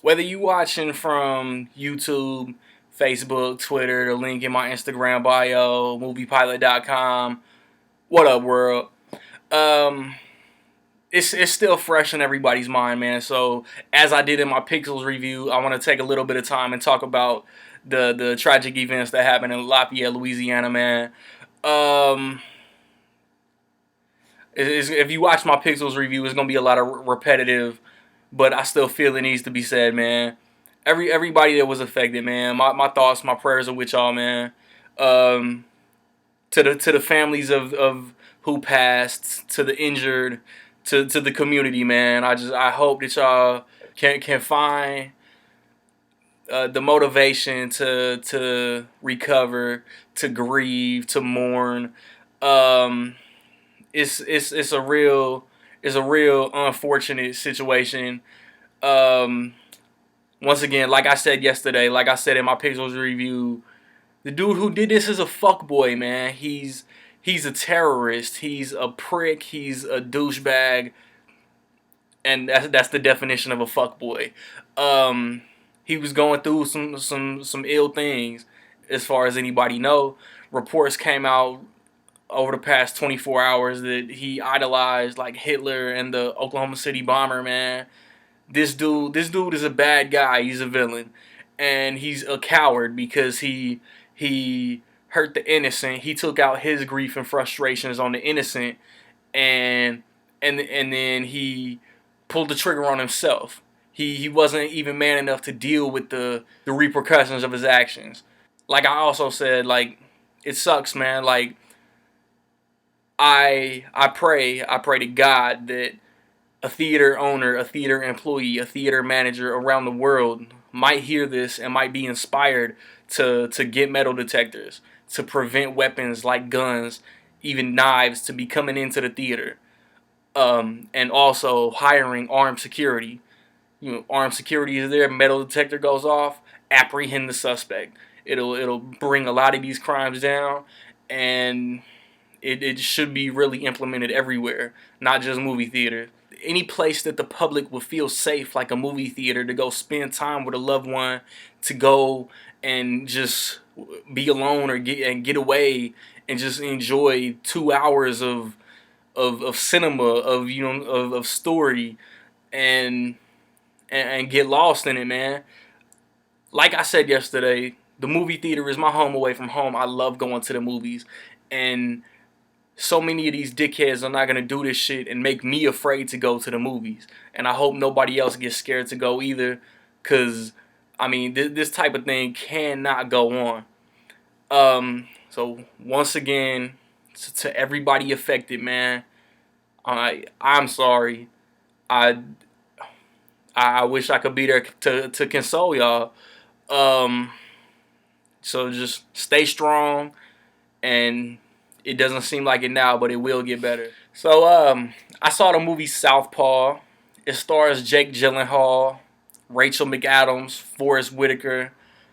Whether you watching from YouTube, Facebook, Twitter, the link in my Instagram bio, moviepilot.com. What up, world? Um, it's still fresh in everybody's mind, man. So as I did in my Pixels review, I want to take a little bit of time and talk about the tragic events that happened in Lafayette, Louisiana, man. Um, if you watch my Pixels review, it's gonna be a lot of repetitive, but I still feel it needs to be said, man. Everybody that was affected, man. My thoughts, my prayers are with y'all, man. Um, to the families of who passed, to the injured, to the community, man. I hope that y'all can find the motivation to recover, to grieve, to mourn. Um, it's a real unfortunate situation. Um, Once again, like I said yesterday, like I said in my Pixels review, the dude who did this is a fuckboy, man. He's a terrorist. He's a prick. He's a douchebag, and that's the definition of a fuckboy. Um, he was going through some ill things, as far as anybody know. Reports came out over the past 24 hours that he idolized like Hitler and the Oklahoma City bomber, man. This dude is a bad guy. He's a villain, and he's a coward because he hurt the innocent. He took out his grief and frustrations on the innocent, and and then he pulled the trigger on himself. He wasn't even man enough to deal with the repercussions of his actions. Like I also said, like it sucks, man. Like I pray to God that a theater owner, a theater employee, a theater manager around the world might hear this and might be inspired to get metal detectors, to prevent weapons like guns, even knives, to be coming into the theater. And also hiring armed security. You know, armed security is there, metal detector goes off, apprehend the suspect. It'll bring a lot of these crimes down, and it should be really implemented everywhere, not just movie theaters. Any place that the public would feel safe, like a movie theater, to go spend time with a loved one, to go and just be alone or get away and just enjoy 2 hours of cinema, of of story, and and get lost in it, man. Like I said yesterday, the movie theater is my home away from home. I love going to the movies, and so many of these dickheads are not gonna do this shit and make me afraid to go to the movies. And I hope nobody else gets scared to go either, cause I mean this type of thing cannot go on. So once again, to everybody affected, man, I'm sorry. I I wish I could be there to console y'all. Um, so just stay strong, and it doesn't seem like it now, but it will get better. So I saw the movie Southpaw. It stars Jake Gyllenhaal, Rachel McAdams, Forrest Whitaker,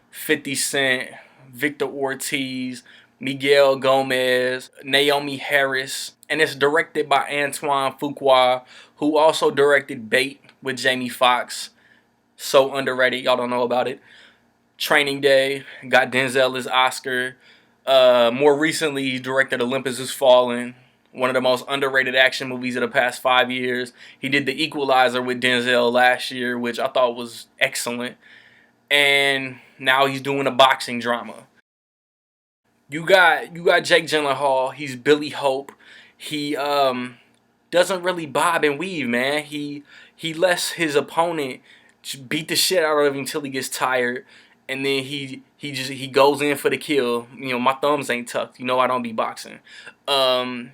50 Cent, Victor Ortiz, Miguel Gomez, Naomi Harris, and it's directed by Antoine Fuqua, who also directed Bait with Jamie Foxx. So underrated, y'all don't know about it. Training Day got Denzel his Oscar. More recently, he directed Olympus Has Fallen, one of the most underrated action movies of the past 5 years. He did The Equalizer with Denzel last year, which I thought was excellent. And now he's doing a boxing drama. You got Jake Gyllenhaal. He's Billy Hope. He doesn't really bob and weave, man. He lets his opponent beat the shit out of him until he gets tired, and then he goes in for the kill. You know, my thumbs ain't tucked. You know I don't be boxing. Um,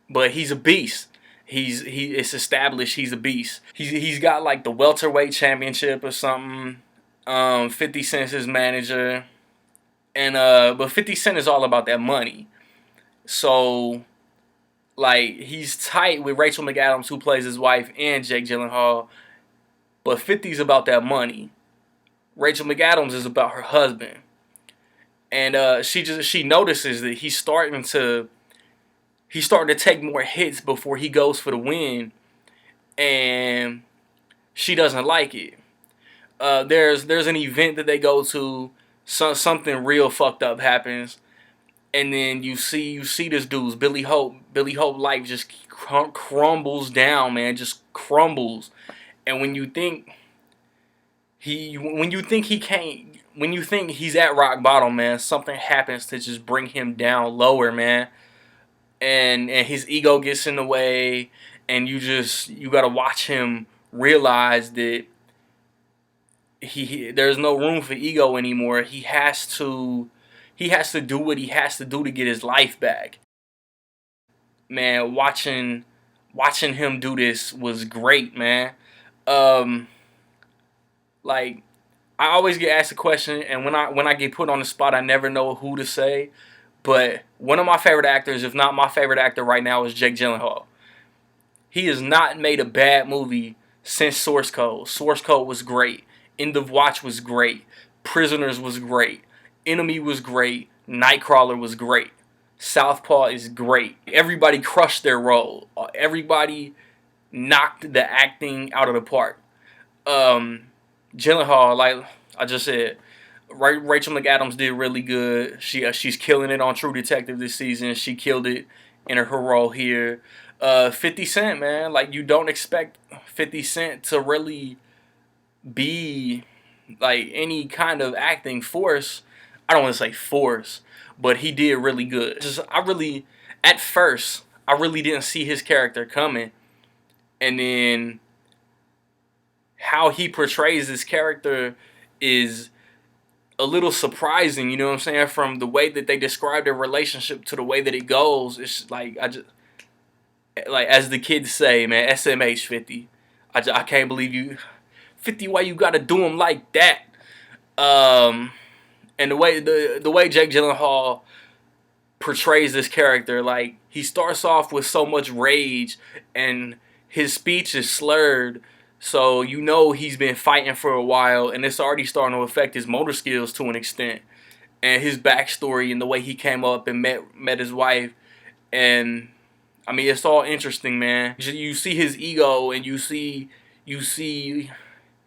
but he's a beast. It's established he's a beast. He's got like the welterweight championship or something. 50 Cent's his manager, and but 50 Cent is all about that money. So like he's tight with Rachel McAdams, who plays his wife, and Jake Gyllenhaal. But 50's about that money. Rachel McAdams is about her husband, and she notices that he's starting to take more hits before he goes for the win, and she doesn't like it. There's an event that they go to, something real fucked up happens, and then you see this dude's Billy Hope life just crumbles down, man, just crumbles. And when you think he can't, when you think he's at rock bottom, man, something happens to just bring him down lower, man. And his ego gets in the way, and you gotta watch him realize that there's no room for ego anymore. He has to do what he has to do to get his life back. Man, watching him do this was great, man. Um, like I always get asked a question, and when I get put on the spot, I never know who to say. But one of my favorite actors, if not my favorite actor right now, is Jake Gyllenhaal. He has not made a bad movie since Source Code. Source Code was great. End of Watch was great. Prisoners was great. Enemy was great. Nightcrawler was great. Southpaw is great. Everybody crushed their role. Everybody knocked the acting out of the park. Um, Gyllenhaal, like I just said, Rachel McAdams did really good. She's killing it on True Detective this season. She killed it in her role here. 50 Cent, man, like you don't expect 50 Cent to really be like any kind of acting force. I don't want to say force, but he did really good. At first, I really didn't see his character coming, and then how he portrays this character is a little surprising, you know what I'm saying? From the way that they describe their relationship to the way that it goes, it's like like as the kids say, man, SMH 50. I can't believe you 50. Why you gotta do him like that? Um, and the way Jake Gyllenhaal portrays this character, like he starts off with so much rage, and his speech is slurred. So you know he's been fighting for a while, and it's already starting to affect his motor skills to an extent, and his backstory and the way he came up and met his wife. And I mean, it's all interesting, man. You see his ego, and you see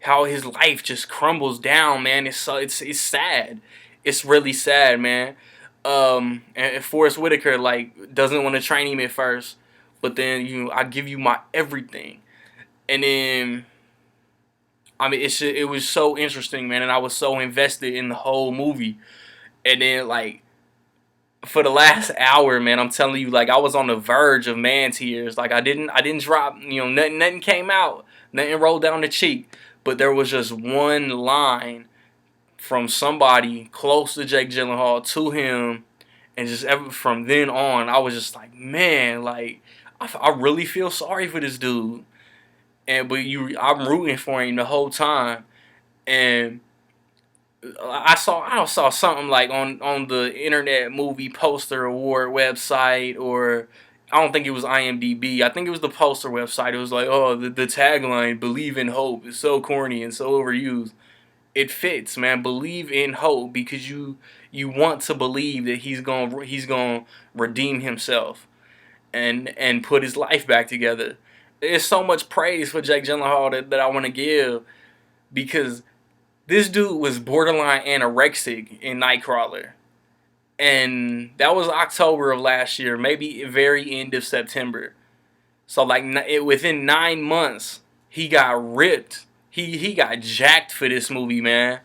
how his life just crumbles down, man. It's sad. It's really sad, man. And Forrest Whitaker like doesn't want to train him at first, but then I give you my everything, and then I mean it was so interesting, man, and I was so invested in the whole movie, and then like for the last hour, man, I'm telling you, like I was on the verge of man tears. Like I didn't drop, nothing came out, nothing rolled down the cheek, but there was just one line from somebody close to Jake Gyllenhaal to him, and just ever from then on, I was just like, man, like I really feel sorry for this dude, I'm rooting for him the whole time, and I saw something like on the Internet Movie Poster Award website, or I don't think it was IMDb. I think it was the poster website. It was like, oh, the tagline "Believe in Hope" is so corny and so overused. It fits, man. Believe in hope, because you want to believe that he's gonna redeem himself and put his life back together. There's so much praise for Jake Gyllenhaal that I want to give, because this dude was borderline anorexic in Nightcrawler. And that was October of last year, maybe very end of September. So like within 9 months, he got ripped. He got jacked for this movie, man.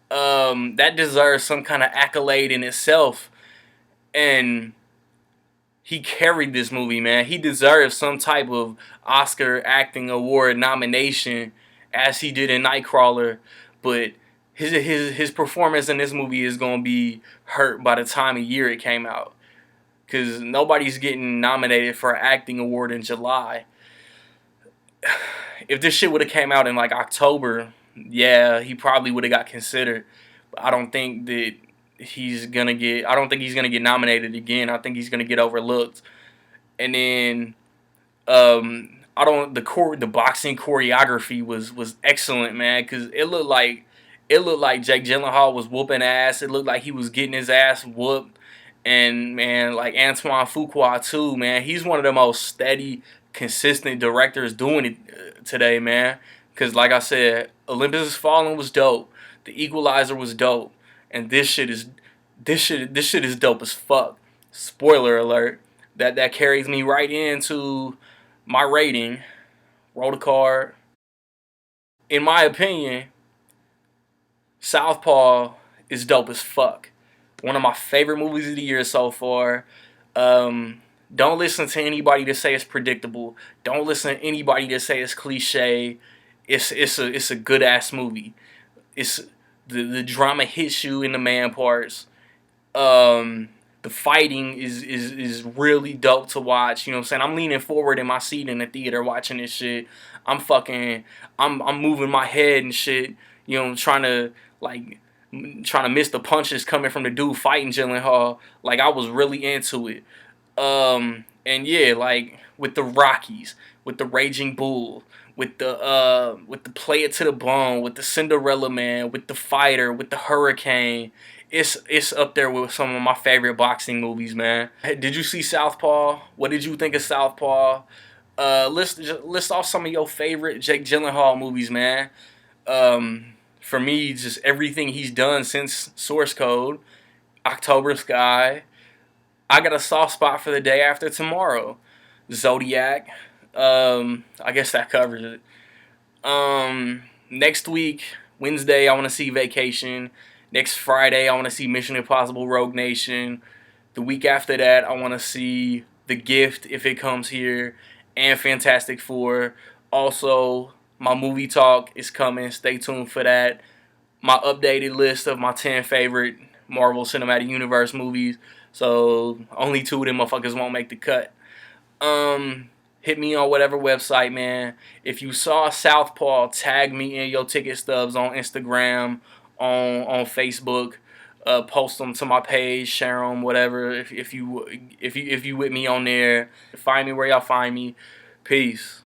That deserves some kind of accolade in itself. And he carried this movie, man. He deserves some type of Oscar acting award nomination, as he did in Nightcrawler. But his performance in this movie is gonna be hurt by the time of year it came out, because nobody's getting nominated for an acting award in July. If this shit would have came out in like October, yeah, he probably would have got considered. But I don't think that he's gonna get. I don't think he's gonna get nominated again. I think he's gonna get overlooked. And then I don't the boxing choreography was excellent, man, because it looked like Jake Gyllenhaal was whooping ass. It looked like he was getting his ass whooped. And man, like Antoine Fuqua too, man. He's one of the most steady, consistent directors doing it today, man. Cause like I said, Olympus Has Fallen was dope. The Equalizer was dope, and this shit is dope as fuck. Spoiler alert. That carries me right into my rating. Roll the card. In my opinion, Southpaw is dope as fuck. One of my favorite movies of the year so far. Um, don't listen to anybody that say it's predictable. Don't listen to anybody that say it's cliche. It's a good ass movie. It's the drama hits you in the man parts. Um, the fighting is really dope to watch. You know what I'm saying? I'm leaning forward in my seat in the theater watching this shit. I'm fucking I'm moving my head and shit. You know, like trying to miss the punches coming from the dude fighting Gyllenhaal. Like I was really into it. And yeah, like with the Rockies, with the Raging Bull, with the Play It to the Bone, with the Cinderella Man, with the Fighter, with the Hurricane. It's up there with some of my favorite boxing movies, man. Hey, did you see Southpaw? What did you think of Southpaw? List off some of your favorite Jake Gyllenhaal movies, man. For me, just everything he's done since Source Code, October Sky. I got a soft spot for The Day After Tomorrow, Zodiac. I guess that covers it. Next week, Wednesday, I want to see Vacation. Next Friday, I want to see Mission Impossible Rogue Nation. The week after that, I want to see The Gift if it comes here, and Fantastic Four. Also, my movie talk is coming. Stay tuned for that. My updated list of my 10 favorite Marvel Cinematic Universe movies. So only 2 of them motherfuckers won't make the cut. Hit me on whatever website, man. If you saw Southpaw, tag me in your ticket stubs on Instagram, on Facebook. Post them to my page, share them, whatever. If you with me on there, find me where y'all find me. Peace.